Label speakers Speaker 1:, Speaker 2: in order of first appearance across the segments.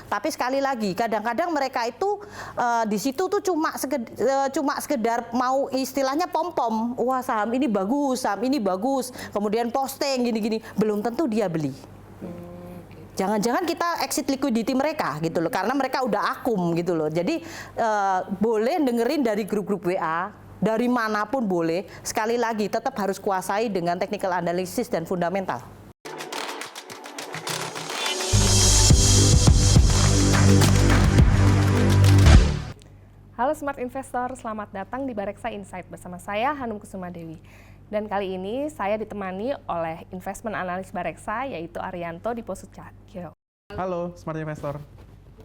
Speaker 1: Tapi sekali lagi, kadang-kadang mereka itu di situ tuh cuma sekedar mau istilahnya pom-pom. Wah, saham ini bagus, kemudian posting gini-gini, belum tentu dia beli. Jangan-jangan kita exit liquidity mereka gitu loh, karena mereka udah akum gitu loh. Jadi boleh dengerin dari grup-grup WA, dari manapun boleh. Sekali lagi tetap harus kuasai dengan technical analysis dan fundamental.
Speaker 2: Halo Smart Investor, selamat datang di Bareksa Insight bersama saya Hanum Kusuma Dewi. Dan kali ini saya ditemani oleh investment analis Bareksa yaitu Arianto Diposutjahyo.
Speaker 3: Halo Smart Investor.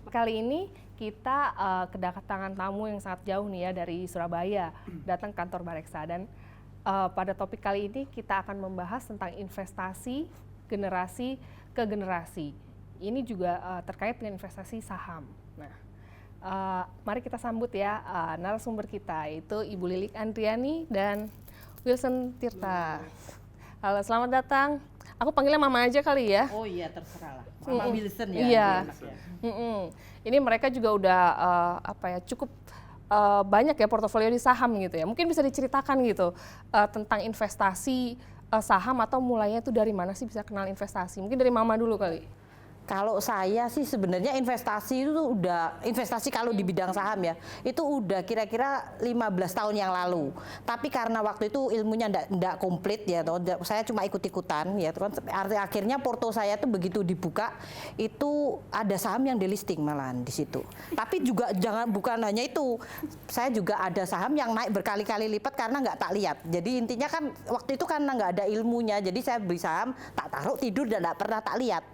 Speaker 2: Kali ini kita kedatangan tamu yang sangat jauh nih ya dari Surabaya datang ke kantor Bareksa, dan pada topik kali ini kita akan membahas tentang investasi generasi ke generasi. Ini juga terkait dengan investasi saham. Nah, mari kita sambut ya narasumber kita, yaitu Ibu Lilik Andriani dan Wilson Tirta. Halo, selamat datang. Aku panggilnya Mama aja kali ya.
Speaker 1: Oh iya, terserah lah. Mama Wilson ya.
Speaker 2: Iya. Ini mereka juga udah cukup banyak ya portofolio di saham gitu ya. Mungkin bisa diceritakan gitu tentang investasi saham, atau mulainya itu dari mana sih bisa kenal investasi? Mungkin dari Mama dulu kali.
Speaker 1: Kalau saya sih sebenarnya investasi itu udah, investasi kalau di bidang saham ya, itu udah kira-kira 15 tahun yang lalu. Tapi karena waktu itu ilmunya enggak komplit ya, saya cuma ikut-ikutan ya, akhirnya porto saya tuh begitu dibuka, itu ada saham yang delisting malahan di situ. Tapi juga bukan hanya itu, saya juga ada saham yang naik berkali-kali lipat karena nggak tak lihat. Jadi intinya kan waktu itu karena nggak ada ilmunya, jadi saya beli saham, tak taruh tidur dan nggak pernah tak lihat.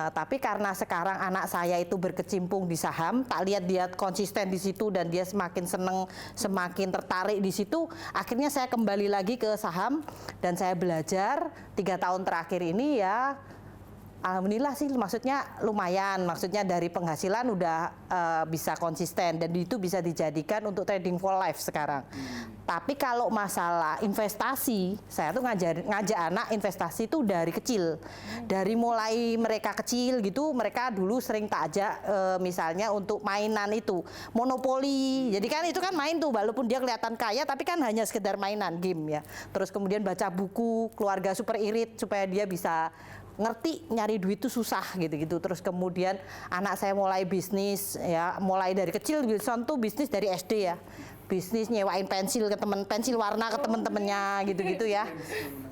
Speaker 1: Tapi karena sekarang anak saya itu berkecimpung di saham, tak lihat dia konsisten di situ dan dia semakin seneng, semakin tertarik di situ, akhirnya saya kembali lagi ke saham dan saya belajar 3 tahun terakhir ini ya. Alhamdulillah sih, maksudnya lumayan, maksudnya dari penghasilan udah bisa konsisten dan itu bisa dijadikan untuk trading for life sekarang. Tapi kalau masalah investasi, saya tuh ngajak anak investasi itu dari kecil. Dari mulai mereka kecil gitu, mereka dulu sering tak ajak misalnya untuk mainan itu, monopoli. Jadi kan itu kan main tuh, walaupun dia kelihatan kaya tapi kan hanya sekedar mainan game ya. Terus kemudian baca buku Keluarga Super Irit supaya dia bisa ngerti nyari duit itu susah gitu-gitu. Terus kemudian anak saya mulai bisnis ya, mulai dari kecil. Wilson tuh bisnis dari SD ya, bisnis nyewain pensil ke pensil warna ke temen-temennya gitu-gitu ya.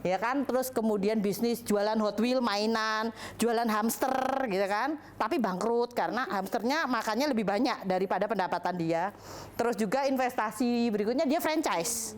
Speaker 1: Ya kan, terus kemudian bisnis jualan Hot Wheel mainan, jualan hamster gitu kan. Tapi bangkrut karena hamsternya makannya lebih banyak daripada pendapatan dia. Terus juga investasi berikutnya dia franchise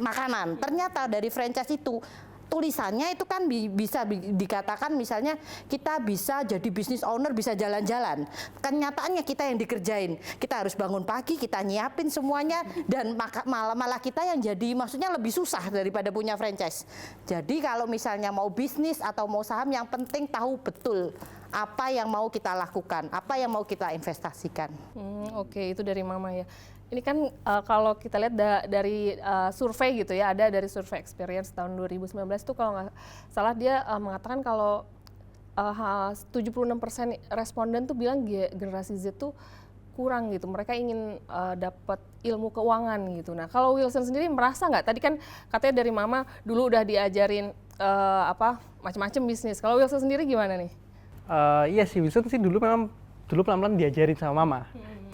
Speaker 1: makanan. Ternyata dari franchise itu tulisannya itu kan bisa dikatakan misalnya kita bisa jadi business owner, bisa jalan-jalan. Kenyataannya kita yang dikerjain. Kita harus bangun pagi, kita nyiapin semuanya, dan malah kita yang jadi maksudnya lebih susah daripada punya franchise. Jadi kalau misalnya mau bisnis atau mau saham, yang penting tahu betul apa yang mau kita lakukan, apa yang mau kita investasikan.
Speaker 2: Oke, itu dari Mama ya. Ini kan kalau kita lihat dari survei gitu ya, ada dari survei Experience tahun 2019 itu kalau nggak salah dia mengatakan kalau 76% responden tuh bilang generasi Z tuh kurang gitu, mereka ingin dapat ilmu keuangan gitu. Nah, kalau Wilson sendiri merasa nggak? Tadi kan katanya dari Mama dulu udah diajarin macam-macam bisnis. Kalau Wilson sendiri gimana nih?
Speaker 4: Iya sih, Wilson sih dulu pelan-pelan diajarin sama Mama.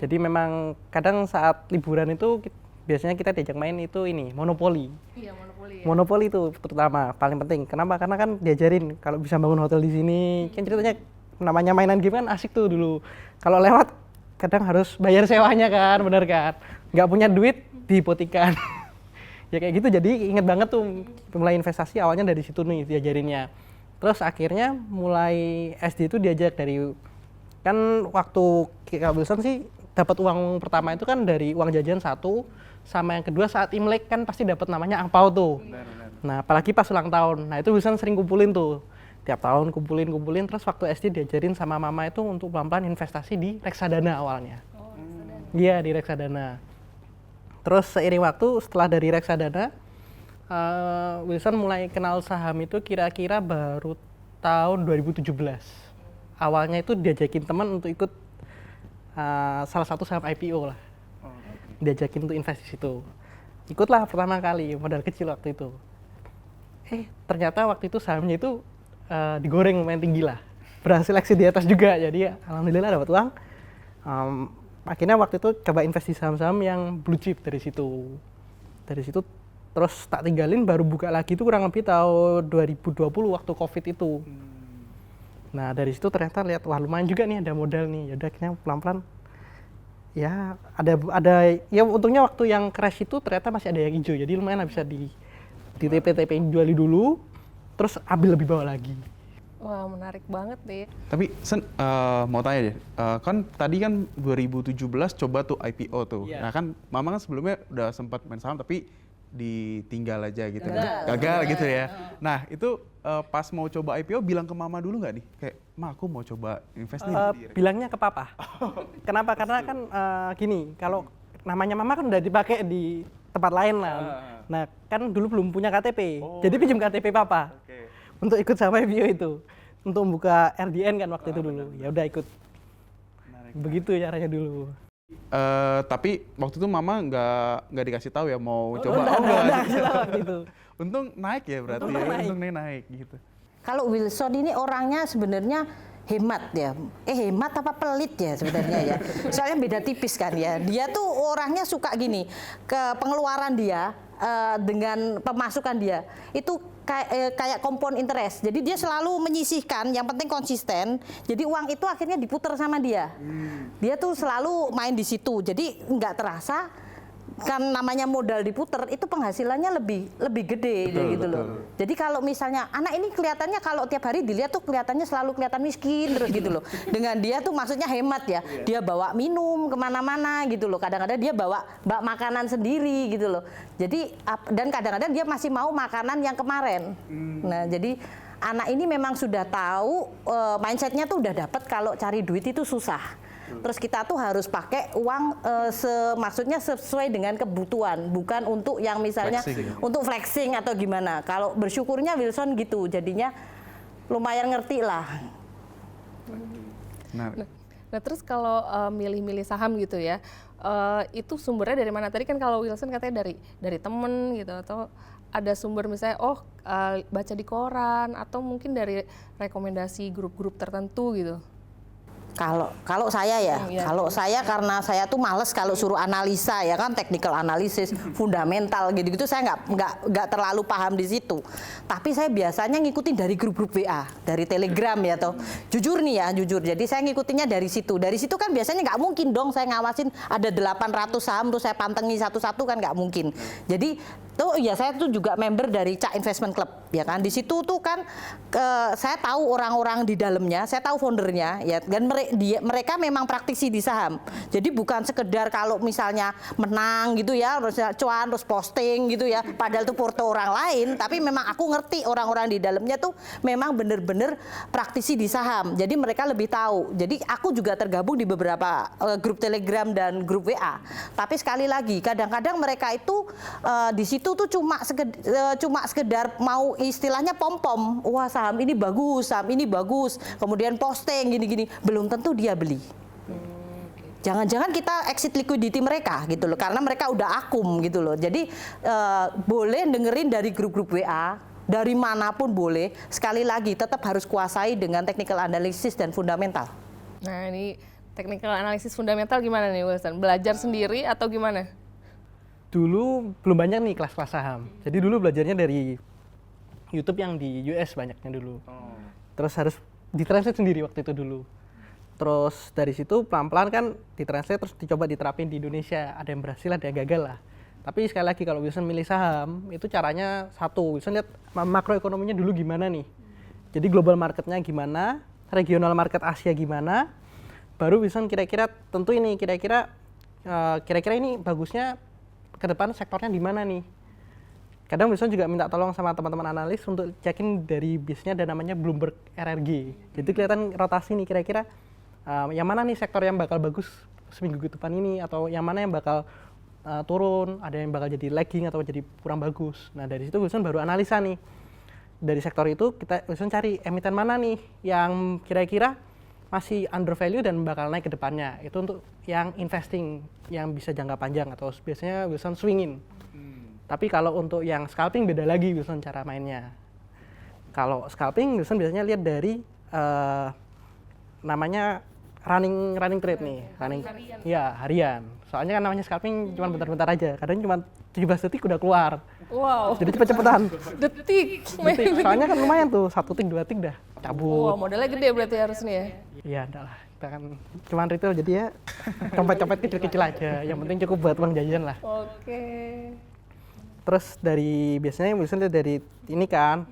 Speaker 4: Jadi memang kadang saat liburan itu biasanya kita diajak main itu monopoli.
Speaker 2: Iya, monopoli. Ya.
Speaker 4: Monopoli itu terutama paling penting. Kenapa? Karena kan diajarin kalau bisa bangun hotel di sini. Kan ceritanya namanya mainan game kan asik tuh dulu. Kalau lewat kadang harus bayar sewanya kan, bener kan? Nggak punya duit dihipotekan. Ya kayak gitu. Jadi inget banget tuh mulai investasi awalnya dari situ nih diajarinnya. Terus akhirnya mulai SD itu diajak dari, kan waktu Kak Wilson sih dapat uang pertama itu kan dari uang jajan 1, sama yang kedua saat Imlek kan pasti dapat namanya angpau tuh. Nah, apalagi pas ulang tahun. Nah, itu Wilson sering kumpulin tuh. Tiap tahun kumpulin, terus waktu SD diajarin sama Mama itu untuk pelan-pelan investasi di reksadana awalnya. Iya, di reksadana. Terus seiring waktu setelah dari reksadana, Wilson mulai kenal saham itu kira-kira baru tahun 2017. awalnya itu diajakin teman untuk ikut salah satu saham IPO lah. Diajakin untuk invest di situ. Ikutlah pertama kali, modal kecil waktu itu. Ternyata waktu itu sahamnya itu digoreng lumayan tinggi lah. Berhasil exit di atas juga, jadi alhamdulillah dapat uang. Akhirnya waktu itu coba invest di saham-saham yang blue chip dari situ. Dari situ terus tak tinggalin, baru buka lagi itu kurang lebih tahun 2020 waktu COVID itu. Nah dari situ ternyata lihat, wah lumayan juga nih ada modal nih. Yaudah akhirnya pelan-pelan ya ada ya untungnya waktu yang crash itu ternyata masih ada yang hijau, jadi lumayan lah bisa di TP juali dulu terus ambil lebih bawah lagi.
Speaker 2: Wah, menarik banget deh.
Speaker 3: Tapi mau tanya deh, kan tadi kan 2017 coba tuh IPO tuh.
Speaker 4: Iya.
Speaker 3: Nah kan Mama kan sebelumnya udah sempat main saham tapi ditinggal aja gitu. Gagal gitu ya. Nah itu pas mau coba IPO bilang ke Mama dulu nggak nih? Kayak, Ma aku mau coba invest nih.
Speaker 4: Bilangnya ke papa. Kenapa? Karena kan gini, kalau namanya Mama kan udah dipakai di tempat lain lah. Nah kan dulu belum punya KTP, jadi pinjam KTP papa. Untuk ikut sama IPO itu, untuk membuka RDN kan waktu itu dulu. Ya udah ikut. Begitu caranya dulu.
Speaker 3: Tapi waktu itu Mama nggak dikasih tahu ya mau coba.
Speaker 4: Udah waktu itu.
Speaker 3: Untung naik ya berarti. Untung naik gitu.
Speaker 1: Kalau Wilson ini orangnya sebenarnya hemat ya. Hemat apa pelit ya sebenarnya ya. Soalnya beda tipis kan ya. Dia tuh orangnya suka gini, ke pengeluaran dia dengan pemasukan dia itu kayak compound interest. Jadi dia selalu menyisihkan, yang penting konsisten. Jadi uang itu akhirnya diputar sama dia. Dia tuh selalu main di situ. Jadi nggak terasa kan namanya modal diputer itu penghasilannya lebih gede gitu loh. Jadi kalau misalnya anak ini kelihatannya kalau tiap hari dilihat tuh kelihatannya selalu kelihatan miskin terus gitu loh. Dengan dia tuh maksudnya hemat ya. Dia bawa minum kemana-mana gitu loh. Kadang-kadang dia bawa makanan sendiri gitu loh. Jadi dan kadang-kadang dia masih mau makanan yang kemarin. Nah jadi anak ini memang sudah tahu mindsetnya tuh udah dapet kalau cari duit itu susah. Terus kita tuh harus pakai uang maksudnya sesuai dengan kebutuhan, bukan untuk yang misalnya untuk flexing atau gimana. Kalau bersyukurnya Wilson gitu, jadinya lumayan ngerti lah.
Speaker 2: Nah terus kalau milih-milih saham gitu ya, itu sumbernya dari mana? Tadi kan kalau Wilson katanya dari temen gitu, atau ada sumber misalnya baca di koran atau mungkin dari rekomendasi grup-grup tertentu gitu.
Speaker 1: Kalau saya ya, kalau saya karena saya tuh males kalau suruh analisa ya kan, technical analysis, fundamental gitu-gitu saya nggak terlalu paham di situ. Tapi saya biasanya ngikutin dari grup-grup WA, dari Telegram ya toh. Jujur nih ya, jujur. Jadi saya ngikutinnya dari situ. Dari situ kan biasanya nggak mungkin dong saya ngawasin ada 800 saham terus saya pantengi satu-satu kan nggak mungkin. Jadi tuh ya saya tuh juga member dari Cak Investment Club ya kan. Di situ tuh kan saya tahu orang-orang di dalamnya, saya tahu foundernya ya, dan mereka memang praktisi di saham. Jadi bukan sekedar kalau misalnya menang gitu ya, cuan terus posting gitu ya, padahal itu porto orang lain, tapi memang aku ngerti orang-orang di dalamnya tuh memang bener-bener praktisi di saham. Jadi mereka lebih tahu. Jadi aku juga tergabung di beberapa grup Telegram dan grup WA. Tapi sekali lagi, kadang-kadang mereka itu di situ tuh cuma sekedar mau istilahnya pom-pom. Wah, saham ini bagus, kemudian posting gini-gini, belum tentu dia beli. Jangan-jangan kita exit liquidity mereka gitu loh, karena mereka udah akum gitu loh. Jadi boleh dengerin dari grup-grup WA, dari manapun boleh. Sekali lagi tetap harus kuasai dengan technical analysis dan fundamental.
Speaker 2: Nah ini technical analysis fundamental gimana nih Wilson? Belajar sendiri atau gimana?
Speaker 4: Dulu belum banyak nih kelas-kelas saham. Jadi dulu belajarnya dari YouTube yang di US banyaknya dulu. Terus harus ditranslate sendiri waktu itu dulu. Terus dari situ pelan-pelan kan ditranslate terus dicoba diterapin di Indonesia. Ada yang berhasil, ada yang gagal lah. Tapi sekali lagi kalau Wilson milih saham, itu caranya satu. Wilson lihat makroekonominya dulu gimana nih. Jadi global marketnya gimana, regional market Asia gimana. Baru Wilson kira-kira tentu ini kira-kira ini bagusnya ke depan sektornya di mana nih. Kadang Wilson juga minta tolong sama teman-teman analis untuk cekin dari biasanya ada namanya Bloomberg RRG. Jadi kelihatan rotasi nih kira-kira yang mana nih sektor yang bakal bagus seminggu ke depan ini, atau yang mana yang bakal turun, ada yang bakal jadi lagging atau jadi kurang bagus. Nah dari situ Wilson baru analisa nih. Dari sektor itu Wilson cari emiten mana nih yang kira-kira masih under value dan bakal naik ke depannya. Itu untuk yang investing yang bisa jangka panjang atau biasanya Wilson swingin. Tapi kalau untuk yang scalping beda lagi Wilson cara mainnya. Kalau scalping Wilson biasanya lihat dari namanya running trade nih, ya harian. Soalnya kan namanya scalping cuma bentar-bentar aja, kadang cuma 17 detik udah keluar.
Speaker 2: Wow.
Speaker 4: Jadi cepet-cepetan.
Speaker 2: Detik.
Speaker 4: Detik. Soalnya kan lumayan tuh, 1 tik 2 tik dah cabut.
Speaker 2: Wow, modalnya gede berarti harusnya ya.
Speaker 4: Iya, enggak lah. Kita kan cuma retail jadi ya copet-copet kecil-kecil aja. Yang penting cukup buat uang jajan lah.
Speaker 2: Oke.
Speaker 4: Terus biasanya Wilson lihat dari ini kan,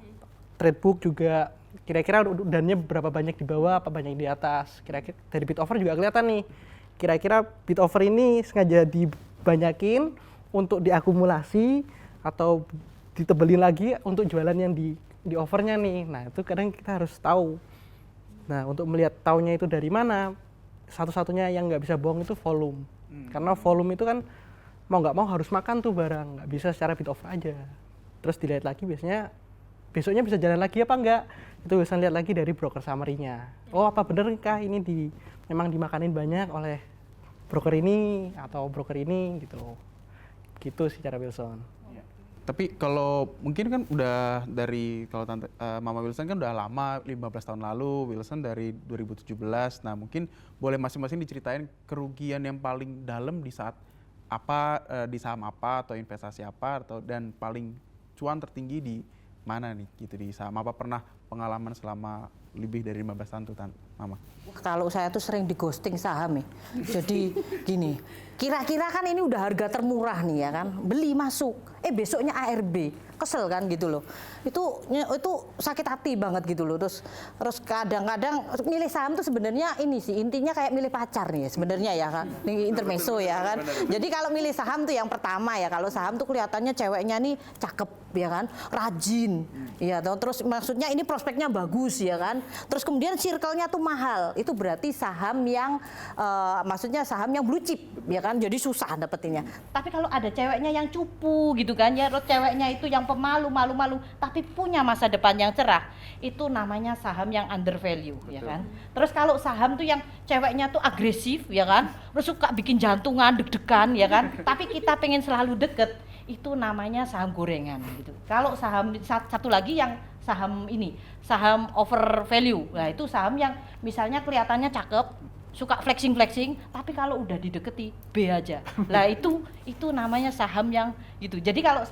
Speaker 4: trade book juga kira-kira udannya berapa banyak di bawah, apa banyak di atas. Kira-kira dari bid offer juga kelihatan nih. Kira-kira bid offer ini sengaja dibanyakin untuk diakumulasi atau ditebelin lagi untuk jualan yang di offernya nih. Nah itu kadang kita harus tahu. Nah untuk melihat taunya itu dari mana, satu-satunya yang nggak bisa bohong itu volume. Karena volume itu kan mau nggak mau harus makan tuh barang, nggak bisa secara bid offer aja. Terus dilihat lagi biasanya besoknya bisa jalan lagi apa enggak, itu bisa lihat lagi dari broker summary-nya. Oh apa bener kah ini memang dimakanin banyak oleh broker ini atau broker ini gitu secara Wilson.
Speaker 3: Tapi kalau mungkin kan udah dari kalau Mama Wilson kan udah lama, 15 tahun lalu, Wilson dari 2017. Nah mungkin boleh masing-masing diceritain kerugian yang paling dalam di saat apa, di saham apa atau investasi apa, dan paling cuan tertinggi di mana nih gitu di saham apa, pernah pengalaman selama lebih dari 15 tahun tuh Mama?
Speaker 1: Kalau saya tuh sering di ghosting saham ya. Jadi gini, kira-kira kan ini udah harga termurah nih ya kan, beli masuk, besoknya ARB, kesel kan gitu loh. Itu sakit hati banget gitu loh. Terus kadang-kadang milih saham tuh sebenarnya ini sih intinya kayak milih pacar nih sebenarnya ya kan. Ini intermezzo ya kan. Jadi kalau milih saham tuh yang pertama ya, kalau saham tuh kelihatannya ceweknya nih cakep ya kan, rajin. Ya, terus maksudnya ini prospeknya bagus ya kan. Terus kemudian circle-nya tuh mahal. Itu berarti saham yang maksudnya saham yang blue chip ya kan. Jadi susah dapetinnya. Tapi kalau ada ceweknya yang cupu gitu kan ya, ceweknya itu yang pemalu, malu-malu, tapi punya masa depan yang cerah, itu namanya saham yang under value ya kan. Terus kalau saham tuh yang ceweknya tuh agresif ya kan, terus suka bikin jantungan, deg-degan ya kan, tapi kita pengen selalu deket, itu namanya saham gorengan gitu. Kalau saham satu lagi yang saham over value, nah itu saham yang misalnya kelihatannya cakep, suka flexing, tapi kalau udah dideketi B aja. Lah itu namanya saham yang gitu. Jadi kalau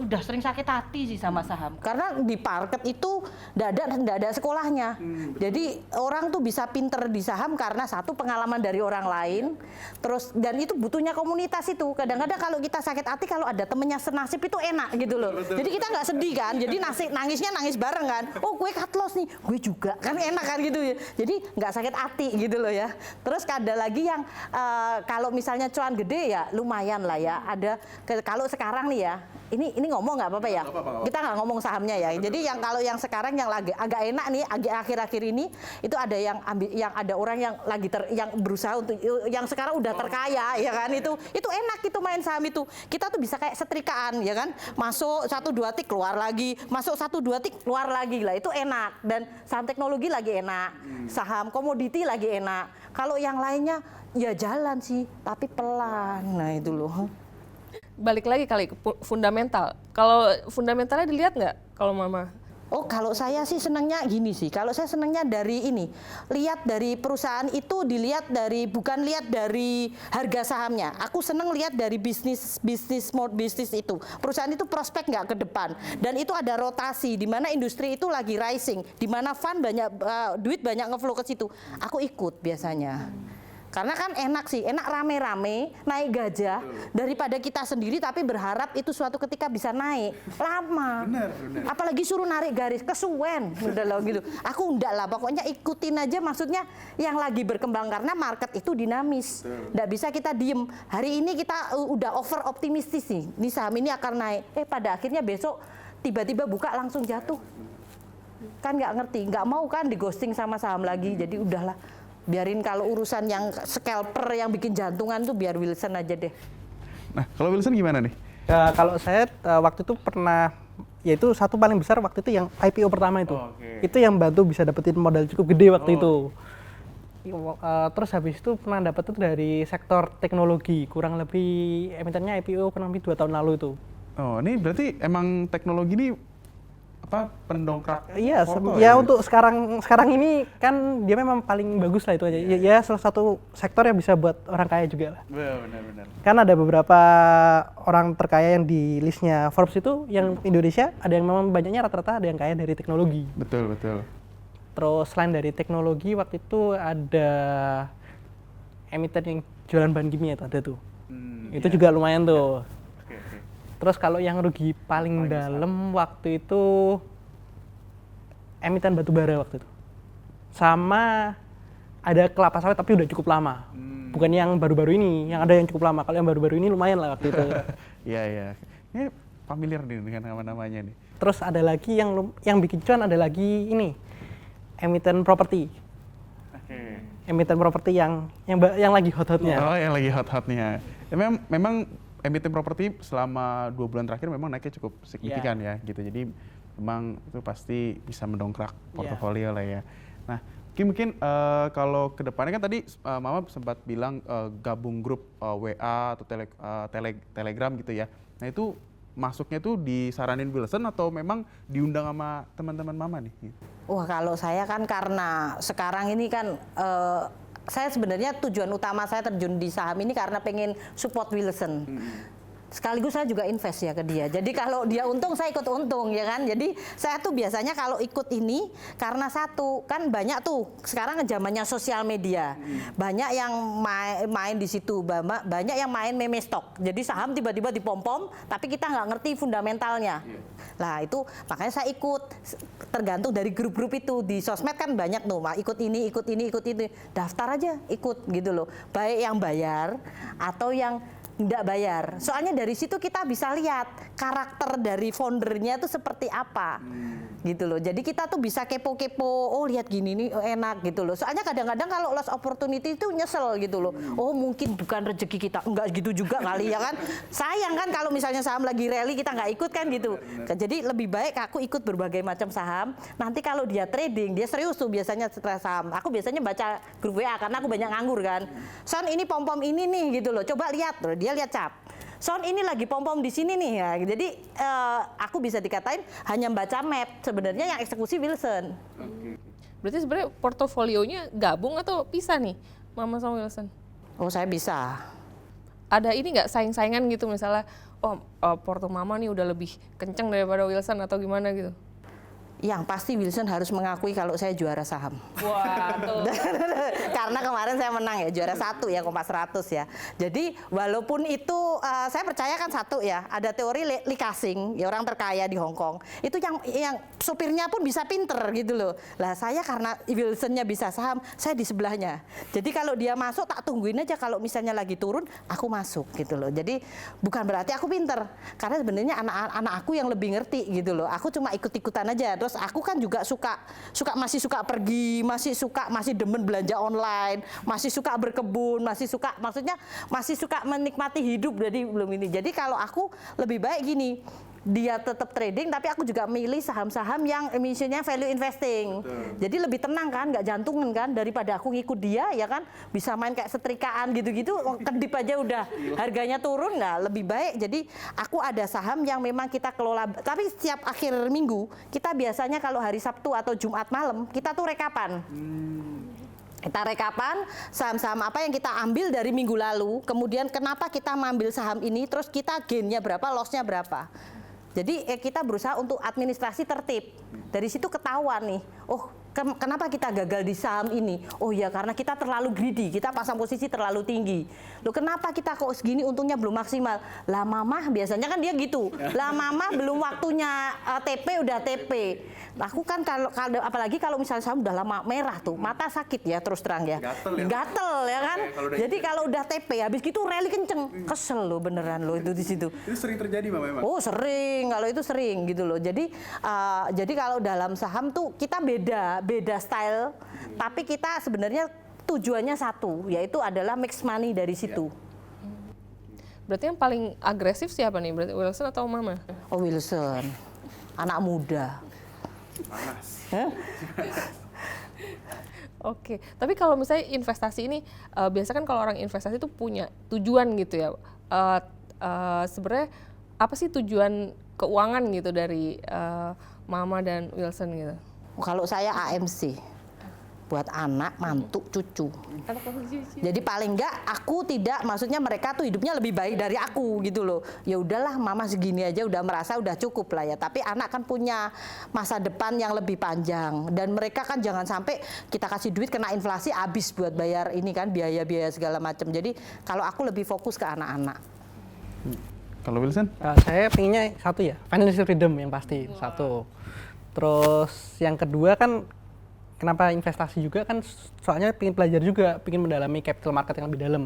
Speaker 1: udah sering sakit hati sih sama saham. Karena di market itu nggak ada sekolahnya. Jadi orang tuh bisa pinter di saham karena satu pengalaman dari orang lain. Terus dan itu butuhnya komunitas itu. Kadang-kadang kalau kita sakit hati kalau ada temennya senasib itu enak gitu loh. Jadi kita nggak sedih kan. Jadi nangisnya nangis bareng kan. Oh gue cut loss nih, gue juga kan enak kan gitu ya. Jadi nggak sakit hati gitu loh ya. Terus ada lagi yang kalau misalnya cuan gede ya lumayan lah ya. Ada kalau sekarang nih ya. Ini ngomong nggak apa-apa ya? Kita nggak ngomong sahamnya ya. Jadi kalau yang sekarang yang lagi agak enak nih, akhir-akhir ini itu ada yang ada orang yang yang berusaha untuk yang sekarang udah terkaya ya kan, itu enak itu main saham itu. Kita tuh bisa kayak setrikaan ya kan, masuk 1-2 tik keluar lagi, masuk 1-2 tik keluar lagi lah, itu enak. Dan saham teknologi lagi enak, saham komoditi lagi enak. Kalau yang lainnya ya jalan sih, tapi pelan. Nah itu loh.
Speaker 2: Balik lagi kali ke fundamental. Kalau fundamentalnya dilihat nggak kalau Mama?
Speaker 1: Oh kalau saya sih senangnya gini sih, kalau saya senangnya dari ini, lihat dari perusahaan itu bukan lihat dari harga sahamnya. Aku senang lihat dari bisnis itu. Perusahaan itu prospek nggak ke depan, dan itu ada rotasi di mana industri itu lagi rising, di mana fund banyak duit banyak ngeflow ke situ. Aku ikut biasanya. Karena kan enak sih, enak rame-rame, naik gajah, daripada kita sendiri tapi berharap itu suatu ketika bisa naik. Lama. Bener. Apalagi suruh narik garis, kesuwen. Udah loh gitu. Aku enggak lah, pokoknya ikutin aja, maksudnya yang lagi berkembang, karena market itu dinamis. Nggak bisa kita diem. Hari ini kita udah over optimistis nih, ini saham ini akan naik. Pada akhirnya besok tiba-tiba buka langsung jatuh. Kan nggak ngerti, nggak mau kan di ghosting sama saham lagi, jadi udahlah. Biarin kalau urusan yang scalper yang bikin jantungan tuh biar Wilson aja deh.
Speaker 3: Nah, kalau Wilson gimana nih?
Speaker 4: Kalau saya waktu itu pernah yaitu satu paling besar waktu itu yang IPO pertama itu.
Speaker 3: Oh, oke.
Speaker 4: Itu yang bantu bisa dapetin modal cukup gede waktu itu. Terus habis itu pernah dapet tuh dari sektor teknologi, kurang lebih emitennya IPO kurang lebih 2 tahun lalu itu.
Speaker 3: Oh, ini berarti emang teknologi ini apa pendongkrak
Speaker 4: Iya,
Speaker 3: foto
Speaker 4: ya untuk sekarang ini kan dia memang paling bagus lah itu aja. Ya salah satu sektor yang bisa buat orang kaya juga lah.
Speaker 3: Benar-benar.
Speaker 4: Kan ada beberapa orang terkaya yang di listnya Forbes itu yang Indonesia, ada yang memang banyaknya rata-rata ada yang kaya dari teknologi.
Speaker 3: Betul.
Speaker 4: Terus selain dari teknologi waktu itu ada emiten yang jualan bahan kimia itu ada tuh. Itu juga lumayan tuh.
Speaker 3: Oke.
Speaker 4: Terus kalau yang rugi paling dalam waktu itu emiten batu bara waktu itu. Sama ada kelapa sawit tapi udah cukup lama. Bukan yang baru-baru ini, yang ada yang cukup lama. Kalau yang baru-baru ini lumayan lah waktu itu.
Speaker 3: Iya. Ini familiar nih dengan nama-namanya nih.
Speaker 4: Terus ada lagi yang bikin cuan, ada lagi ini emiten properti.
Speaker 3: Oke.
Speaker 4: Emiten properti yang lagi hot-hotnya.
Speaker 3: Oh, yang lagi hot-hotnya. Ya, memang emiten properti selama 2 bulan terakhir memang naiknya cukup signifikan ya gitu. Jadi memang itu pasti bisa mendongkrak portofolio lah ya. Nah, mungkin kalau kedepannya kan tadi Mama sempat bilang gabung grup WA atau Telegram gitu ya. Nah itu masuknya tuh disaranin Wilson atau memang diundang sama teman-teman Mama nih?
Speaker 1: Wah, kalau saya kan karena sekarang ini kan saya sebenarnya tujuan utama saya terjun di saham ini karena pengen support Wilson. Sekaligus saya juga invest ya ke dia. Jadi kalau dia untung, saya ikut untung ya kan. Jadi saya tuh biasanya kalau ikut ini karena satu, kan banyak tuh sekarang zamannya sosial media. Banyak yang main di situ, banyak yang main meme stock. Jadi saham tiba-tiba dipom-pom, tapi kita nggak ngerti fundamentalnya. Nah itu makanya saya ikut, tergantung dari grup-grup itu. Di sosmed kan banyak tuh, ikut ini, daftar aja ikut gitu loh. Baik yang bayar atau yang nggak bayar. Soalnya dari situ kita bisa lihat karakter dari foundernya itu seperti apa. Gitu loh. Jadi kita tuh bisa kepo-kepo, oh lihat gini nih enak gitu loh. Soalnya kadang-kadang kalau lost opportunity itu nyesel gitu loh. Oh mungkin bukan rezeki kita. Enggak gitu juga kali ya kan. Sayang kan kalau misalnya saham lagi rally kita nggak ikut kan gitu. Jadi lebih baik aku ikut berbagai macam saham. Nanti kalau dia trading, dia serius tuh biasanya setelah saham. Aku biasanya baca grup WA karena aku banyak nganggur kan. Son ini pom-pom ini nih gitu loh. Coba lihat loh. Dia lihat cap. Son ini lagi pom-pom di sini nih ya. Jadi aku bisa dikatain hanya baca map. Sebenarnya yang eksekusi Wilson.
Speaker 2: Berarti sebenarnya portofolionya gabung atau pisah nih, Mama sama Wilson?
Speaker 1: Oh saya bisa.
Speaker 2: Ada ini nggak saing-saingan gitu misalnya, oh porto Mama nih udah lebih kenceng daripada Wilson atau gimana gitu?
Speaker 1: Yang pasti Wilson harus mengakui kalau saya juara saham.
Speaker 2: Wah, tuh.
Speaker 1: Karena kemarin saya menang ya, juara 1 ya, Kompas 100 ya. Jadi walaupun itu saya percaya kan satu ya, ada teori Lee Ka-shing, ya orang terkaya di Hong Kong. Itu yang supirnya pun bisa pinter gitu loh. Lah saya karena Wilsonnya bisa saham, saya di sebelahnya. Jadi kalau dia masuk tak tungguin aja, kalau misalnya lagi turun aku masuk gitu loh. Jadi bukan berarti aku pinter, karena sebenarnya anak-anak aku yang lebih ngerti gitu loh. Aku cuma ikut-ikutan aja. Terus aku kan juga masih suka pergi, masih demen belanja online, masih suka berkebun, masih suka menikmati hidup. Jadi belum ini. Jadi kalau aku lebih baik gini, dia tetap trading tapi aku juga milih saham-saham yang emisinya value investing. Betul. Jadi lebih tenang kan, nggak jantungan kan, daripada aku ngikut dia ya kan, bisa main kayak setrikaan gitu-gitu, kedip aja udah harganya turun. Nah lebih baik jadi aku ada saham yang memang kita kelola, tapi setiap akhir minggu kita biasanya kalau hari Sabtu atau Jumat malam kita tuh rekapan. Kita rekapan saham-saham apa yang kita ambil dari minggu lalu, kemudian kenapa kita mengambil saham ini, terus kita gainnya berapa, lossnya berapa. Jadi kita berusaha untuk administrasi tertib. Dari situ ketahuan nih, oh kenapa kita gagal di saham ini? Oh ya karena kita terlalu greedy, kita pasang posisi terlalu tinggi. Loh kenapa kita kok segini untungnya belum maksimal? Lah mamah biasanya kan dia gitu. Lah mamah belum waktunya TP udah TP. Aku kan kalau apalagi kalau misalnya saham udah lama merah tuh, mata sakit ya terus terang ya. Gatel ya kan. Jadi kalau udah TP habis gitu rally kenceng. Kesel lo beneran lo itu di situ.
Speaker 3: Itu sering terjadi Mama memang?
Speaker 1: Oh sering, kalau itu sering gitu loh. Jadi kalau dalam saham tuh kita beda style, tapi kita sebenarnya tujuannya satu, yaitu adalah make money dari situ.
Speaker 2: Berarti yang paling agresif siapa nih? Berarti Wilson atau Mama?
Speaker 1: Oh Wilson. anak muda.
Speaker 2: Oke, tapi kalau misalnya investasi ini, biasa kan kalau orang investasi itu punya tujuan gitu ya. Sebenarnya apa sih tujuan keuangan gitu dari Mama dan Wilson gitu?
Speaker 1: Kalau saya AMC, buat anak, mantu, cucu. Jadi paling enggak aku tidak, maksudnya mereka tuh hidupnya lebih baik dari aku gitu loh. Ya udahlah, mama segini aja udah merasa udah cukup lah ya. Tapi anak kan punya masa depan yang lebih panjang, dan mereka kan jangan sampai kita kasih duit kena inflasi habis buat bayar ini kan biaya-biaya segala macam. Jadi kalau aku lebih fokus ke anak-anak.
Speaker 3: Kalau Wilson?
Speaker 4: Saya pinginnya satu ya, financial freedom yang pasti, satu. Terus yang kedua kan kenapa investasi juga kan, soalnya pengen belajar juga, pengen mendalami capital market yang lebih dalam.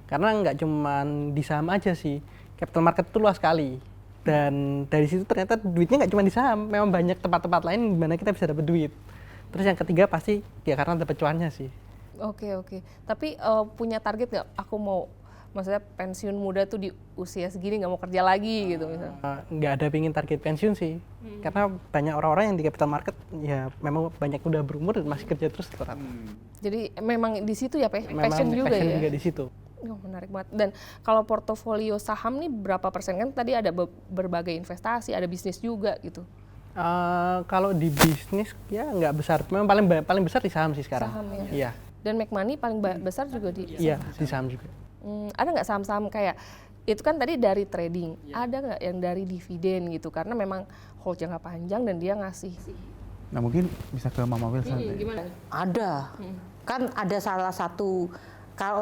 Speaker 4: Karena nggak cuman di saham aja sih, capital market itu luas sekali. Dan dari situ ternyata duitnya nggak cuma di saham, memang banyak tempat-tempat lain di mana kita bisa dapat duit. Terus yang ketiga pasti ya karena dapat cuannya sih.
Speaker 2: Oke. Tapi punya target nggak? Aku mau, maksudnya pensiun muda tuh di usia segini nggak mau kerja lagi gitu misalnya.
Speaker 4: Nggak ada pingin target pensiun sih, karena banyak orang-orang yang di capital market ya memang banyak udah berumur dan masih kerja terus tetap.
Speaker 2: Jadi memang di situ ya,
Speaker 4: Memang
Speaker 2: passion juga
Speaker 4: passion
Speaker 2: ya.
Speaker 4: juga di situ.
Speaker 2: Oh, menarik banget. Dan kalau portofolio saham nih berapa persen, kan tadi ada berbagai investasi, ada bisnis juga gitu.
Speaker 4: Kalau di bisnis ya nggak besar, memang paling besar di saham sih sekarang.
Speaker 2: Saham ya.
Speaker 4: Iya.
Speaker 2: Dan make money paling besar juga di
Speaker 4: Iya, di saham juga.
Speaker 2: Ada nggak saham-saham kayak itu kan tadi dari trading, ada nggak yang dari dividen gitu, karena memang hold jangka panjang dan dia ngasih.
Speaker 3: Nah mungkin bisa ke Mama Wilson.
Speaker 2: Gimana?
Speaker 1: Ada, kan ada salah satu,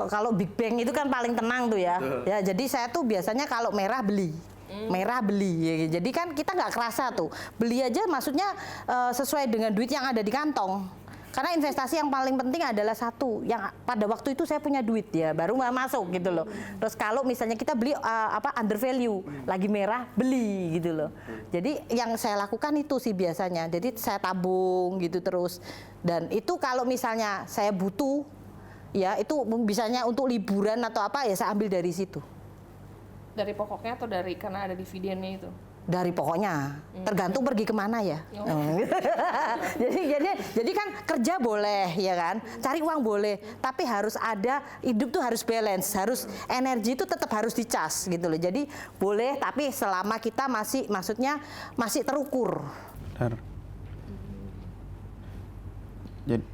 Speaker 1: kalau Big Bang itu kan paling tenang tuh ya. Ya jadi saya tuh biasanya kalau merah beli. Merah beli, ya. Jadi kan kita nggak kerasa tuh beli aja, maksudnya sesuai dengan duit yang ada di kantong. Karena investasi yang paling penting adalah satu, yang pada waktu itu saya punya duit ya, baru masuk gitu loh. Terus kalau misalnya kita beli under value, lagi merah beli gitu loh. Jadi yang saya lakukan itu sih biasanya. Jadi saya tabung gitu terus. Dan itu kalau misalnya saya butuh, ya itu misalnya untuk liburan atau apa ya saya ambil dari situ.
Speaker 2: Dari pokoknya atau dari karena ada dividennya itu?
Speaker 1: Dari pokoknya, tergantung pergi kemana ya. jadi kan kerja boleh ya kan, cari uang boleh, tapi harus ada, hidup tuh harus balance, harus energi itu tetap harus dicas gitu loh. Jadi boleh, tapi selama kita maksudnya masih terukur.
Speaker 3: Benar. Jadi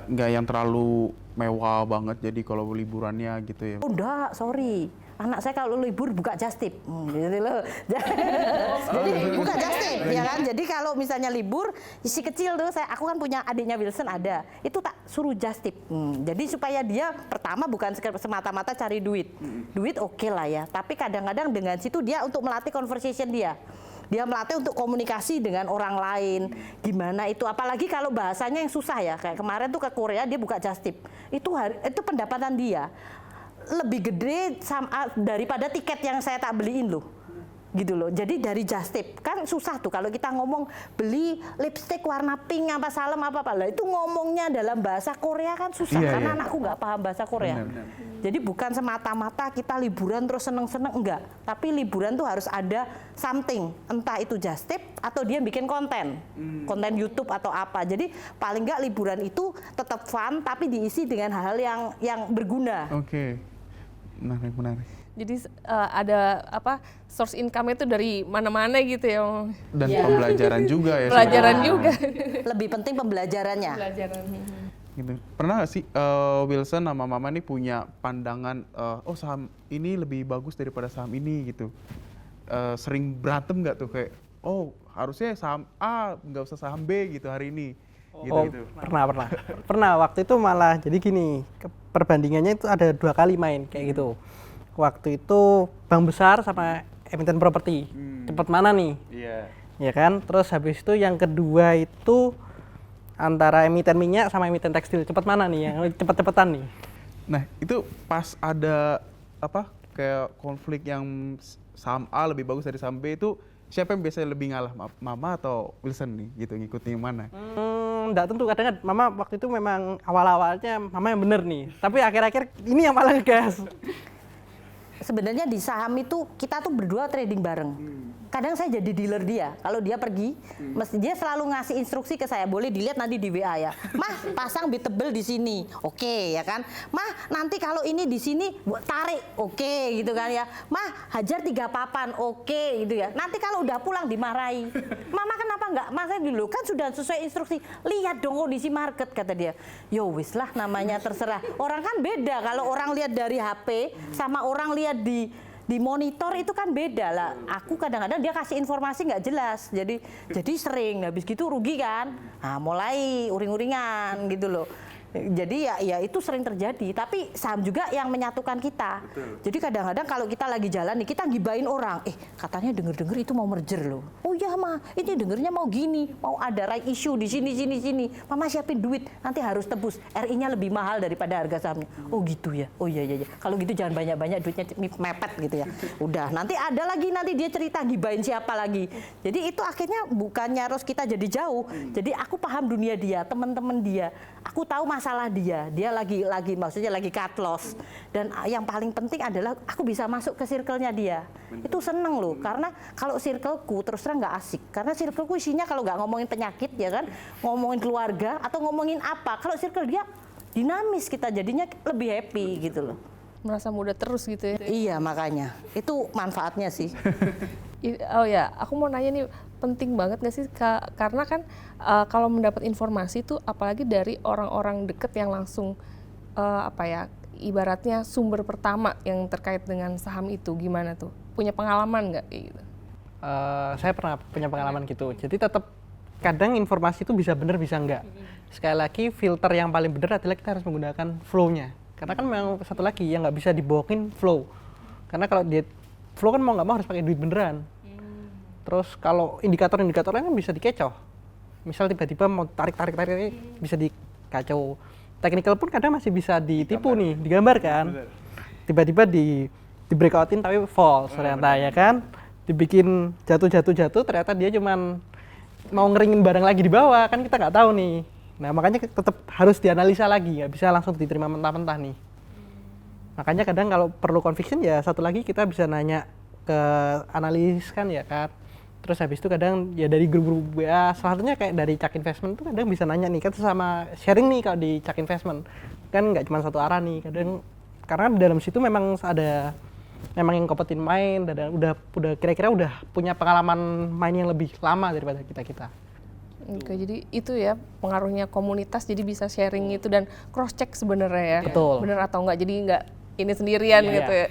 Speaker 3: nggak yang terlalu mewah banget, jadi kalau liburannya gitu ya.
Speaker 1: Oh enggak, sorry. Anak saya kalau libur buka just tip, gitu loh. Jadi buka just tip, ya kan. Jadi kalau misalnya libur, si kecil tuh aku kan punya adiknya Wilson ada, itu tak suruh just tip. Jadi supaya dia pertama bukan semata-mata cari duit, duit oke lah ya. Tapi kadang-kadang dengan situ dia untuk melatih conversation dia. Dia melatih untuk komunikasi dengan orang lain. Gimana itu, apalagi kalau bahasanya yang susah ya. Kayak kemarin tuh ke Korea dia buka just tip. Itu pendapatan dia lebih gede daripada tiket yang saya tak beliin loh. Gitu loh. Jadi dari just tip kan susah tuh kalau kita ngomong beli lipstick warna pink apa salem apa lah, itu ngomongnya dalam bahasa Korea kan susah karena anakku nggak paham bahasa Korea. Benar. Jadi bukan semata-mata kita liburan terus seneng-seneng, enggak, tapi liburan tuh harus ada something, entah itu just tip atau dia bikin konten YouTube atau apa. Jadi paling nggak liburan itu tetap fun tapi diisi dengan hal-hal yang berguna.
Speaker 3: Oke. Menarik.
Speaker 2: Jadi ada source income itu dari mana-mana gitu ya.
Speaker 3: Dan pembelajaran juga ya.
Speaker 2: Pelajaran juga.
Speaker 1: Lebih penting pembelajarannya.
Speaker 3: Gitu. Pernah nggak sih Wilson sama Mama nih punya pandangan, oh saham ini lebih bagus daripada saham ini gitu. Sering berantem nggak tuh kayak, oh harusnya saham A nggak usah saham B gitu hari ini. Gitu.
Speaker 4: Pernah waktu itu malah jadi gini, perbandingannya itu ada 2 kali main kayak gitu. Waktu itu bank besar sama emiten properti, cepet mana nih?
Speaker 3: Iya.
Speaker 4: Ya kan, terus habis itu yang kedua itu antara emiten minyak sama emiten tekstil, cepet mana nih yang cepet-cepetan nih?
Speaker 3: Nah itu pas ada kayak konflik yang saham A lebih bagus dari saham B itu, siapa yang biasanya lebih ngalah, Mama atau Wilson nih gitu, ngikutin yang mana?
Speaker 4: Nggak tentu, kadang Mama waktu itu memang awal-awalnya Mama yang bener nih, tapi akhir-akhir ini yang malah ngegas.
Speaker 1: Sebenarnya di saham itu kita tuh berdua trading bareng. kadang saya jadi dealer dia. Kalau dia pergi, mesti dia selalu ngasih instruksi ke saya. Boleh dilihat nanti di WA ya. Mah, pasang bit tebel di sini. Oke, ya kan. Mah, nanti kalau ini di sini tarik. Oke, gitu kan ya. Mah, hajar 3 papan. Oke, gitu ya. Nanti kalau udah pulang dimarahi. Mama kenapa enggak? Mas saya dulu kan sudah sesuai instruksi. Lihat dong kondisi market, kata dia. Yo wis lah, namanya terserah. Orang kan beda kalau orang lihat dari HP sama orang lihat di monitor itu kan beda lah. Aku kadang-kadang dia kasih informasi nggak jelas, jadi sering habis gitu rugi kan. Nah, mulai uring-uringan gitu loh. Jadi ya itu sering terjadi, tapi saham juga yang menyatukan kita. Betul. Jadi kadang-kadang kalau kita lagi jalan nih, kita gibain orang, katanya denger-denger itu mau merger loh. Oh iya mah, ini dengernya mau gini, mau ada right issue di sini. Mama siapin duit, nanti harus tebus. RI-nya lebih mahal daripada harga sahamnya. Oh gitu ya, oh iya. Kalau gitu jangan banyak-banyak duitnya mepet gitu ya. Udah, nanti ada lagi, nanti dia cerita gibain siapa lagi. Jadi itu akhirnya bukannya harus kita jadi jauh. Jadi aku paham dunia dia, teman-teman dia. Aku tahu masalah dia lagi maksudnya lagi cut loss, dan yang paling penting adalah aku bisa masuk ke circle-nya dia. Itu seneng loh, karena kalau circleku terus terang nggak asik, karena circleku isinya kalau nggak ngomongin penyakit ya kan, ngomongin keluarga atau ngomongin apa, kalau circle dia dinamis, kita jadinya lebih happy gitu loh.
Speaker 2: Merasa muda terus gitu ya.
Speaker 1: Iya, makanya itu manfaatnya sih.
Speaker 2: Oh ya, aku mau nanya nih, penting banget nggak sih karena kan kalau mendapat informasi itu apalagi dari orang-orang deket yang langsung ibaratnya sumber pertama yang terkait dengan saham itu, gimana tuh? Punya pengalaman nggak gitu?
Speaker 4: Saya pernah punya pengalaman gitu. Jadi tetap kadang informasi itu bisa benar bisa enggak. Sekali lagi filter yang paling benar adalah kita harus menggunakan flow-nya. Karena kan memang satu lagi yang nggak bisa dibohongin flow. Karena kalau dia flow kan mau nggak mau harus pakai duit beneran. Terus kalau indikator-indikatornya kan bisa dikecoh. Misal tiba-tiba mau tarik bisa dikacau. Technical pun kadang masih bisa ditipu nih, digambar kan. Tiba-tiba di breakoutin tapi false ternyata ya kan. Dibikin jatuh ternyata dia cuman mau ngeringin barang lagi di bawah, kan kita nggak tahu nih. Nah makanya tetap harus dianalisa lagi, nggak bisa langsung diterima mentah-mentah nih. Makanya kadang kalau perlu conviction ya satu lagi kita bisa nanya ke analis kan ya kan. Terus habis itu kadang ya dari grup-grup WA, salah satunya kayak dari Cak Investment tuh kadang bisa nanya nih kan sama sharing nih kalau di Cak Investment. Kan nggak cuma satu arah nih, kadang karena di dalam situ memang ada yang kompetin main dan udah kira-kira udah punya pengalaman main yang lebih lama daripada kita.
Speaker 2: Oke, jadi itu ya pengaruhnya komunitas, jadi bisa sharing itu dan cross check sebenarnya ya.
Speaker 4: Betul.
Speaker 2: Bener atau enggak, jadi enggak ini sendirian gitu ya.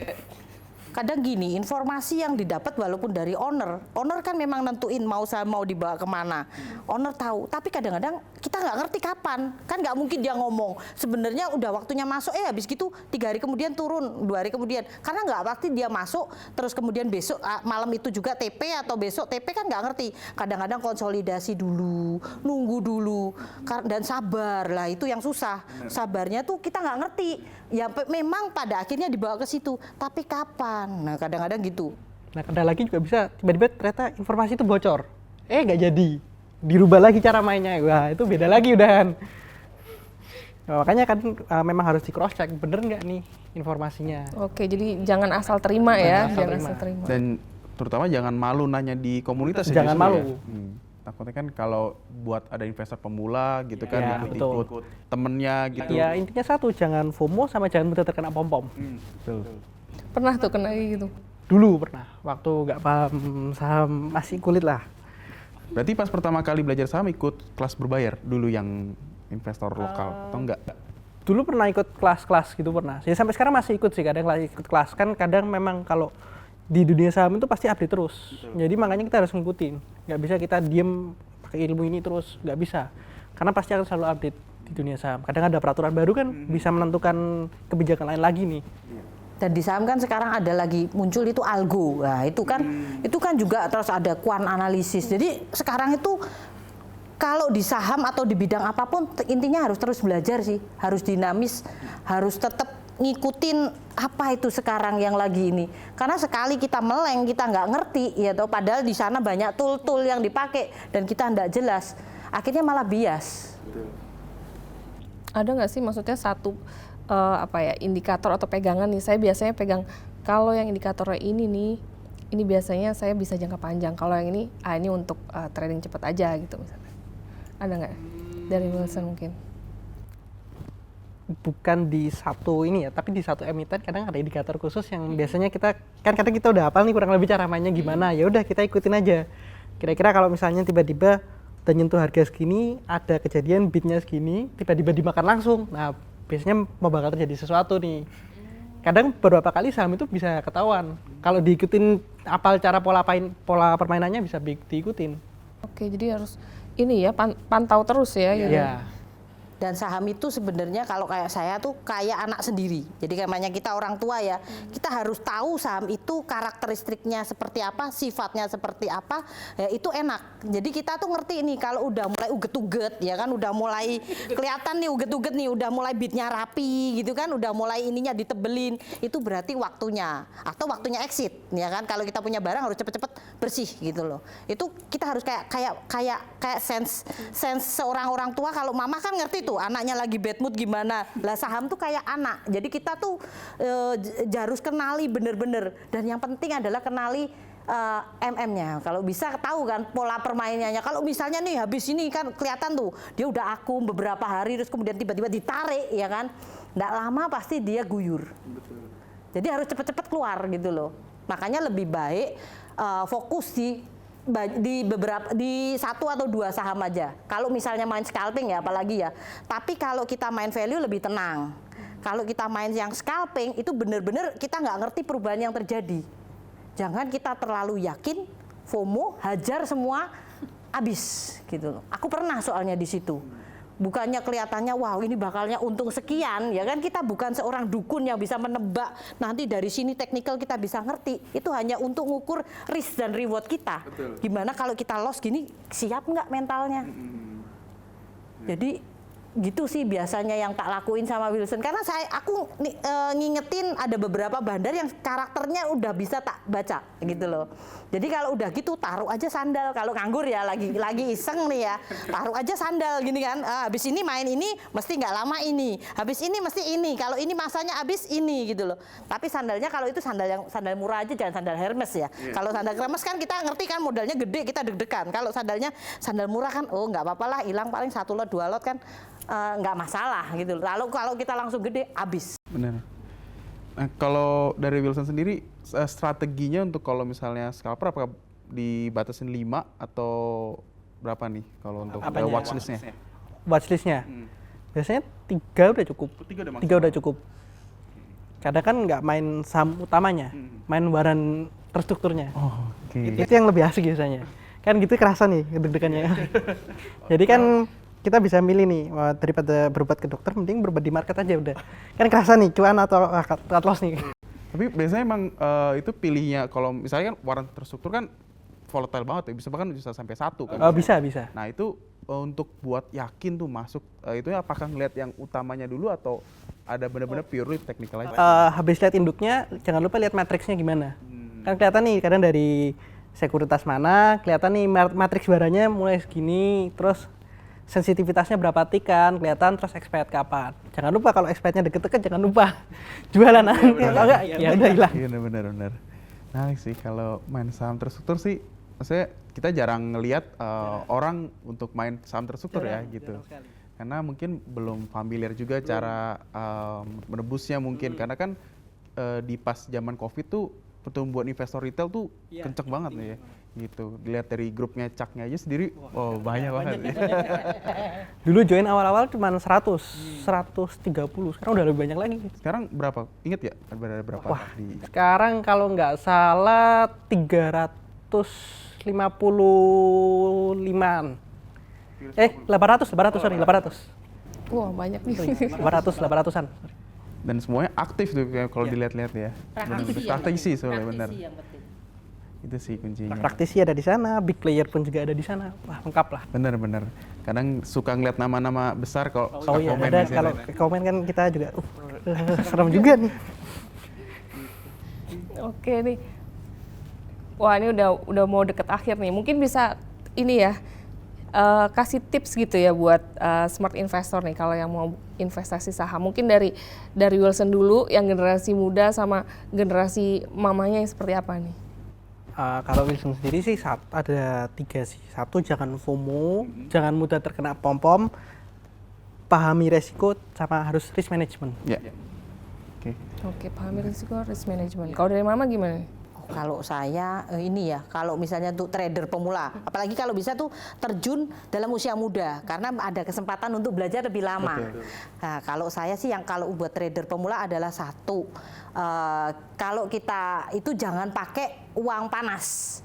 Speaker 1: Kadang gini, informasi yang didapat walaupun dari owner kan memang nentuin mau dibawa kemana. Owner tahu, tapi kadang-kadang kita nggak ngerti kapan. Kan nggak mungkin dia ngomong, sebenarnya udah waktunya masuk, habis gitu 3 hari kemudian turun, 2 hari kemudian. Karena nggak pasti dia masuk, terus kemudian besok malam itu juga TP atau besok TP kan nggak ngerti. Kadang-kadang konsolidasi dulu, nunggu dulu, dan sabar lah, itu yang susah. Sabarnya tuh kita nggak ngerti. Ya memang pada akhirnya dibawa ke situ, tapi kapan? Nah kadang-kadang gitu.
Speaker 4: Nah kadang lagi juga bisa tiba-tiba ternyata informasi itu bocor, nggak jadi, dirubah lagi cara mainnya, wah itu beda lagi udahan. Nah, makanya kan memang harus di cross check bener nggak nih informasinya.
Speaker 2: Oke, jadi jangan asal terima ya, jangan asal terima.
Speaker 3: Dan terutama jangan malu nanya di komunitas.
Speaker 4: Jangan malu.
Speaker 3: Ya. Takutnya kan kalau buat ada investor pemula gitu kan,
Speaker 4: Ya,
Speaker 3: ikut temennya gitu.
Speaker 4: Ya intinya satu, jangan FOMO sama jangan mudah terkena pom-pom.
Speaker 3: Betul.
Speaker 2: Pernah tuh kena gitu?
Speaker 4: Dulu pernah, waktu nggak paham saham masih kulit lah.
Speaker 3: Berarti pas pertama kali belajar saham ikut kelas berbayar dulu yang investor lokal atau enggak?
Speaker 4: Dulu pernah ikut kelas-kelas gitu pernah. Jadi sampai sekarang masih ikut sih, kadang ikut kelas. Kan kadang memang kalau di dunia saham itu pasti update terus. Betul. Jadi makanya kita harus ngikutin. Nggak bisa kita diem pakai ilmu ini terus, nggak bisa. Karena pasti akan selalu update di dunia saham. Kadang ada peraturan baru kan bisa menentukan kebijakan lain lagi nih.
Speaker 1: Dan di saham kan sekarang ada lagi muncul itu algo. Nah, itu kan juga terus ada quant analisis. Jadi sekarang itu kalau di saham atau di bidang apapun intinya harus terus belajar sih, harus dinamis, harus tetap ngikutin apa itu sekarang yang lagi ini. Karena sekali kita meleng, kita nggak ngerti, ya toh, padahal di sana banyak tool-tool yang dipakai dan kita nggak jelas, akhirnya malah bias.
Speaker 2: Ada nggak sih maksudnya satu indikator atau pegangan nih? Saya biasanya pegang kalau yang indikatornya ini nih ini biasanya saya bisa jangka panjang. Kalau yang ini untuk trading cepat aja gitu misalnya. Ada nggak dari Wilson mungkin?
Speaker 4: Bukan di satu ini ya, tapi di satu emiten kadang ada indikator khusus yang biasanya kita kan kadang kita udah hafal nih kurang lebih cara mainnya gimana, ya udah kita ikutin aja. Kira-kira kalau misalnya tiba-tiba udah nyentuh harga segini, ada kejadian bidnya segini, tiba-tiba dimakan langsung, nah biasanya mau bakal terjadi sesuatu nih. Kadang beberapa kali saham itu bisa ketahuan. Kalau diikutin apal cara pola permainannya bisa diikutin.
Speaker 2: Oke, jadi harus ini ya pantau terus ya. Gitu.
Speaker 4: Ya.
Speaker 1: Dan saham itu sebenarnya kalau kayak saya tuh kayak anak sendiri. Jadi namanya kita orang tua ya, kita harus tahu saham itu karakteristiknya seperti apa, sifatnya seperti apa, ya itu enak. Jadi kita tuh ngerti nih kalau udah mulai uget-uget ya kan, udah mulai kelihatan nih uget-uget nih, udah mulai bitnya rapi gitu kan, udah mulai ininya ditebelin, itu berarti waktunya atau waktunya exit ya kan. Kalau kita punya barang harus cepet-cepet bersih gitu loh. Itu kita harus kayak sense seorang orang tua. Kalau mama kan ngerti tuh anaknya lagi bad mood gimana. Lah saham tuh kayak anak. Jadi kita tuh harus kenali bener-bener. Dan yang penting adalah kenali MM-nya. Kalau bisa tahu kan pola permainannya. Kalau misalnya nih habis ini kan kelihatan tuh dia udah akum beberapa hari terus kemudian tiba-tiba ditarik ya kan. Nggak lama pasti dia guyur. Betul. Jadi harus cepet-cepet keluar gitu loh. Makanya lebih baik fokus di satu atau dua saham aja. Kalau misalnya main scalping ya apalagi ya. Tapi kalau kita main value lebih tenang. Kalau kita main yang scalping itu benar-benar kita nggak ngerti perubahan yang terjadi. Jangan kita terlalu yakin, FOMO, hajar semua, habis gitu loh. Aku pernah soalnya di situ. Bukannya kelihatannya wow ini bakalnya untung sekian ya kan, kita bukan seorang dukun yang bisa menebak nanti dari sini teknikal kita bisa ngerti, itu hanya untuk ngukur risk dan reward kita. Betul. Gimana kalau kita loss gini, siap nggak mentalnya? Jadi gitu sih biasanya yang tak lakuin sama Wilson, karena aku ngingetin ada beberapa bandar yang karakternya udah bisa tak baca gitu loh. Jadi kalau udah gitu taruh aja sandal, kalau nganggur ya lagi iseng nih ya, taruh aja sandal gini kan. Habis ini main ini mesti nggak lama ini, habis ini mesti ini, kalau ini masanya habis ini gitu loh. Tapi sandalnya kalau itu sandal murah aja, jangan sandal Hermes ya. Kalau sandal Hermes kan kita ngerti kan modalnya gede, kita deg-degan. Kalau sandal murah kan oh nggak apa-apa lah, hilang paling 1 lot 2 lot kan nggak masalah gitu. Lalu kalau kita langsung gede habis. Benar.
Speaker 3: Nah, kalau dari Wilson sendiri strateginya untuk kalau misalnya scalper apakah dibatasin 5 atau berapa nih kalau untuk watchlistnya?
Speaker 4: Watchlistnya biasanya 3 udah cukup. 3 udah cukup. Kadang kan nggak main saham utamanya, main waran terstrukturnya. Oh, Itu yang lebih asik biasanya. Kan gitu kerasa nih deg-degannya. Jadi kan kita bisa milih nih, daripada berobat ke dokter mending berobat di market aja udah. Kan kerasa nih cuan atau cut loss nih.
Speaker 3: Tapi biasanya emang itu pilihnya kalau misalnya kan waran terstruktur kan volatile banget ya, bisa sampai 1 kan.
Speaker 4: Bisa.
Speaker 3: Nah, itu untuk buat yakin tuh masuk itu apakah ngeliat yang utamanya dulu atau ada benar-benar purely technical aja?
Speaker 4: Habis lihat induknya jangan lupa lihat matriksnya gimana. Kan kelihatan nih kadang dari sekuritas mana, kelihatan nih matriks baranya mulai segini, terus sensitivitasnya berapa tikan, kelihatan, terus expired kapan. Jangan lupa kalau expirednya deket-deket jangan lupa jualan. Kalau enggak ya udah hilang.
Speaker 3: Iya benar. Nah sih kalau main saham terstruktur sih, maksudnya kita jarang ngelihat orang untuk main saham terstruktur ya gitu. Karena mungkin belum familiar juga cara menebusnya mungkin, karena kan di pas zaman Covid tuh pertumbuhan investor retail tuh kenceng banget nih ya. Gitu. Dilihat dari grupnya Caknya aja sendiri, banyak banget.
Speaker 4: Dulu join awal-awal cuma 130, sekarang udah lebih banyak lagi.
Speaker 3: Sekarang berapa? Ingat ya? Ada berapa?
Speaker 4: Wah, sekarang kalau nggak salah 355-an. 800.
Speaker 2: Wah, banyak nih.
Speaker 4: 800-an.
Speaker 3: Dan semuanya aktif tuh kalau dilihat-lihat ya. Praktisi soalnya benar. Itu sih kuncinya.
Speaker 4: Praktisi ada di sana, big player pun juga ada di sana. Wah, lengkap lah.
Speaker 3: Benar. Kadang suka ngeliat nama-nama besar kalau
Speaker 4: iya, komen ada kalau komen kan kita juga serem juga nih.
Speaker 2: Oke nih. Wah, ini udah mau deket akhir nih. Mungkin bisa ini ya. Kasih tips gitu ya buat smart investor nih kalau yang mau investasi saham. Mungkin dari Wilson dulu yang generasi muda sama generasi mamanya yang seperti apa nih?
Speaker 4: Kalau Wilson sendiri sih ada 3 sih. Satu, jangan FOMO, jangan mudah terkena pom-pom, pahami resiko, sama harus risk management.
Speaker 3: Ya. Oke.
Speaker 2: Oke, pahami risiko, risk management. Kalau dari Mama gimana?
Speaker 1: Kalau saya ini ya, kalau misalnya untuk trader pemula, apalagi kalau bisa tuh terjun dalam usia muda, karena ada kesempatan untuk belajar lebih lama.
Speaker 3: Betul.
Speaker 1: Nah, kalau saya sih yang kalau buat trader pemula adalah satu, kalau kita itu jangan pakai uang panas.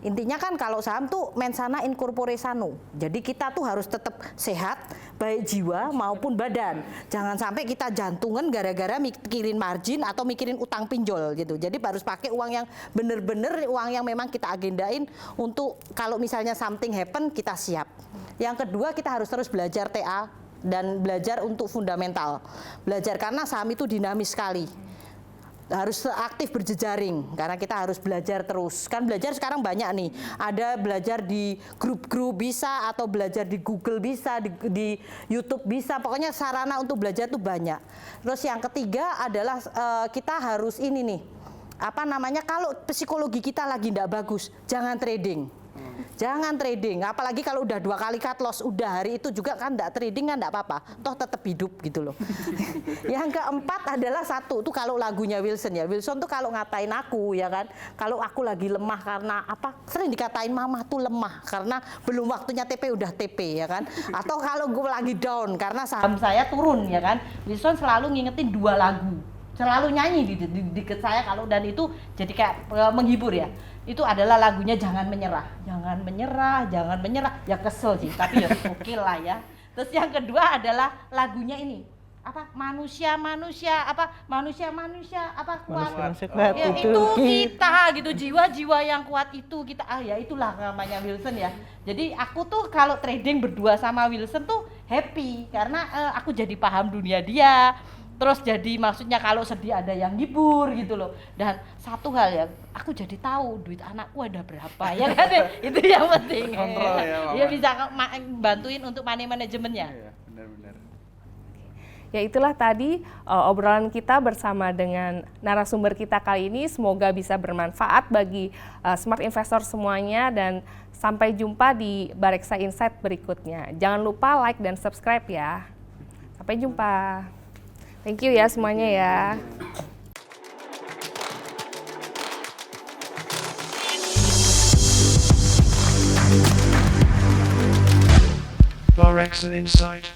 Speaker 1: Intinya kan kalau saham tuh mensana in corpore sano. Jadi kita tuh harus tetap sehat, baik jiwa maupun badan. Jangan sampai kita jantungan gara-gara mikirin margin atau mikirin utang pinjol gitu. Jadi harus pakai uang yang bener-bener uang yang memang kita agendain untuk kalau misalnya something happen kita siap. Yang kedua kita harus terus belajar TA dan belajar untuk fundamental. Belajar karena saham itu dinamis sekali. Harus aktif berjejaring karena kita harus belajar terus. Kan belajar sekarang banyak nih. Ada belajar di grup-grup bisa atau belajar di Google bisa, di YouTube bisa. Pokoknya sarana untuk belajar tuh banyak. Terus yang ketiga adalah kita harus ini nih. Apa namanya? Kalau psikologi kita lagi tidak bagus, jangan trading. Jangan trading, apalagi kalau udah 2 kali cut loss, udah hari itu juga kan enggak trading kan enggak apa-apa, toh tetap hidup gitu loh. Yang keempat adalah satu, tuh kalau lagunya Wilson ya, Wilson tuh kalau ngatain aku ya kan, kalau aku lagi lemah karena apa, sering dikatain mama tuh lemah karena belum waktunya TP udah TP ya kan, atau kalau gue lagi down karena saham saya turun ya kan, Wilson selalu ngingetin 2 lagu. Selalu nyanyi di deket saya kalau dan itu jadi kayak menghibur ya. Itu adalah lagunya Jangan Menyerah. Jangan menyerah, jangan menyerah. Ya kesel sih, tapi ya oke lah ya. Terus yang kedua adalah lagunya ini. Apa? Manusia apa kuat.
Speaker 4: Manusia kuat,
Speaker 1: Ya, itu kita gitu, jiwa-jiwa yang kuat itu kita. Ya itulah namanya Wilson ya. Jadi aku tuh kalau trading berdua sama Wilson tuh happy karena aku jadi paham dunia dia. Terus jadi maksudnya kalau sedih ada yang hibur gitu loh. Dan satu hal ya, aku jadi tahu duit anakku ada berapa ya kan. Itu yang penting.
Speaker 3: Kontrol ya, Mama.
Speaker 1: Dia bisa bantuin untuk money manajemennya.
Speaker 3: Iya, benar-benar.
Speaker 2: Ya itulah tadi obrolan kita bersama dengan narasumber kita kali ini. Semoga bisa bermanfaat bagi smart investor semuanya dan sampai jumpa di Bareksa Insight berikutnya. Jangan lupa like dan subscribe ya. Sampai jumpa. Thank you ya semuanya ya.
Speaker 5: Bareksa Insight.